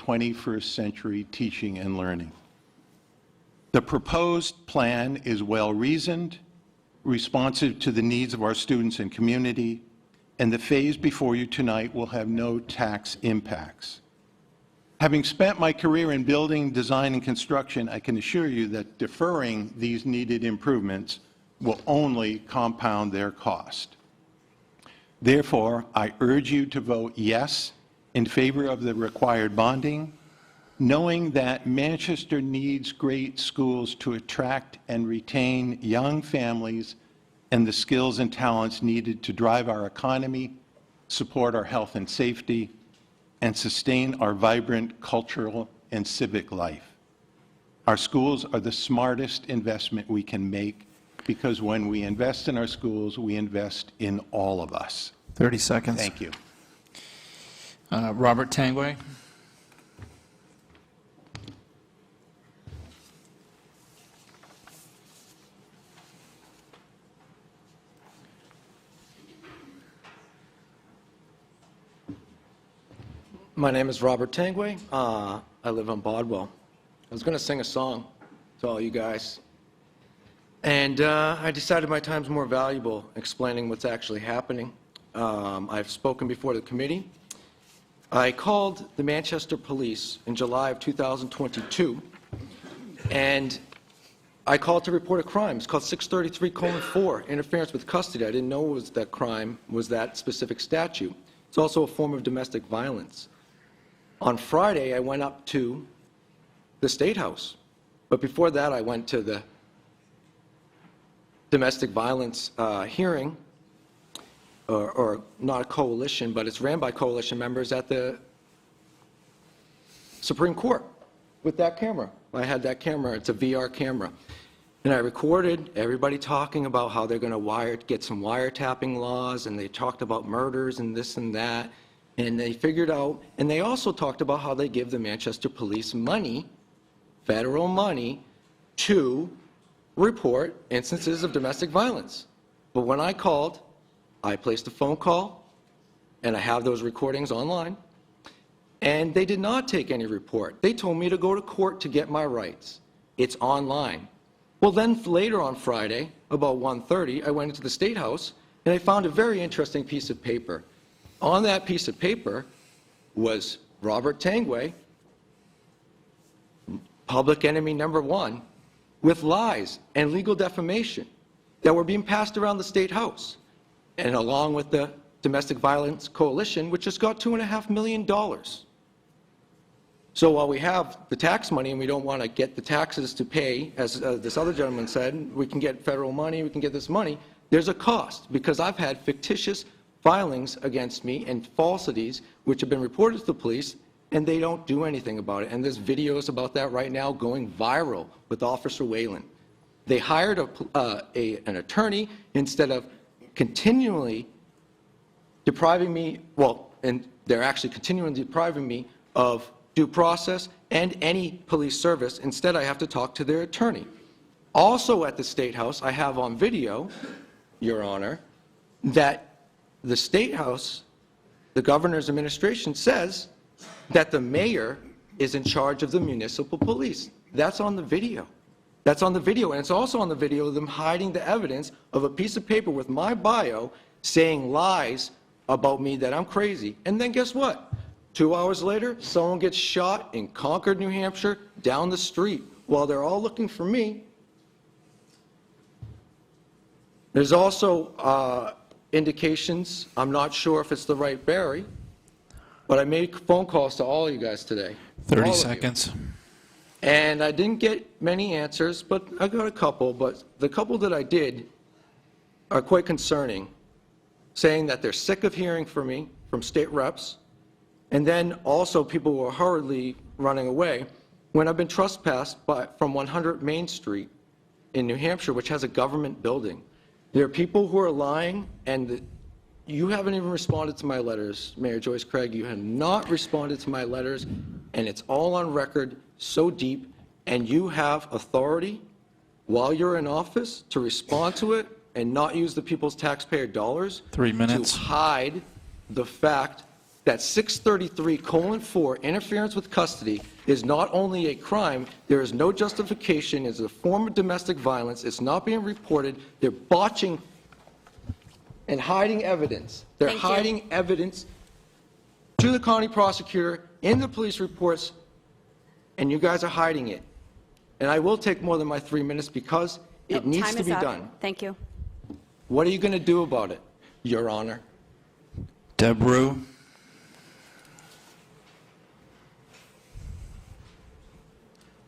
21st century teaching and learning. The proposed plan is well-reasoned, responsive to the needs of our students and community, and the phase before you tonight will have no tax impacts. Having spent my career in building, design, and construction, I can assure you that deferring these needed improvements will only compound their cost. Therefore, I urge you to vote yes in favor of the required bonding, knowing that Manchester needs great schools to attract and retain young families and the skills and talents needed to drive our economy, support our health and safety, and sustain our vibrant cultural and civic life. Our schools are the smartest investment we can make, because when we invest in our schools, we invest in all of us. 30 seconds. Thank you. Robert Tanguay. My name is Robert Tanguay. I live on Bodwell. I was going to sing a song to all you guys, and I decided my time's more valuable explaining what's actually happening. I've spoken before the committee. I called the Manchester Police in July of 2022, and I called to report a crime. It's called 633:4, interference with custody. I didn't know it was that crime was that specific statute. It's also a form of domestic violence. On Friday, I went up to the State House, but before that, I went to the domestic violence hearing, or not a coalition, but it's ran by coalition members at the Supreme Court with that camera. I had that camera. It's a VR camera. And I recorded everybody talking about how they're going to get some wiretapping laws, and they talked about murders and this and that. And they figured out, and they also talked about how they give the Manchester Police money, federal money, to report instances of domestic violence. But when I called, I placed a phone call, and I have those recordings online, and they did not take any report. They told me to go to court to get my rights. It's online. Well, then later on Friday, about 1:30, I went into the State House, and I found a very interesting piece of paper. On that piece of paper was Robert Tanguay, public enemy #1, with lies and legal defamation that were being passed around the State House, and along with the Domestic Violence Coalition, which just got $2.5 million. So while we have the tax money and we don't want to get the taxes to pay, as this other gentleman said, we can get federal money, we can get this money, there's a cost, because I've had fictitious filings against me and falsities which have been reported to the police, and they don't do anything about it. And there's videos about that right now going viral with Officer Whalen. They hired an attorney instead of continually depriving me, and they're actually continually depriving me of due process and any police service. Instead, I have to talk to their attorney. Also at the State House, I have on video, Your Honor, that the State House, the governor's administration, says that the mayor is in charge of the municipal police. That's on the video. That's on the video, and it's also on the video of them hiding the evidence of a piece of paper with my bio saying lies about me that I'm crazy. And then guess what? 2 hours later, someone gets shot in Concord, New Hampshire, down the street, while they're all looking for me. There's also indications, I'm not sure if it's the right Barry, but I made phone calls to all you guys today. 30 seconds. And I didn't get many answers, but I got a couple. But the couple that I did are quite concerning, saying that they're sick of hearing from me, from state reps, and then also people who are hurriedly running away when I've been trespassed from 100 Main Street in New Hampshire, which has a government building. There are people who are lying, and you haven't even responded to my letters, Mayor Joyce Craig. You have not responded to my letters, and it's all on record, so deep, and you have authority while you're in office to respond to it and not use the people's taxpayer dollars 3 minutes. to hide the fact that 633:4, interference with custody, is not only a crime, there is no justification, it's a form of domestic violence, it's not being reported, they're botching and hiding evidence. They're Thank you. hiding evidence to the county prosecutor in the police reports, and you guys are hiding it. And I will take more than my 3 minutes because it needs Time to is be up. done. Thank you. What are you going to do about it, Your Honor? Deb Rue.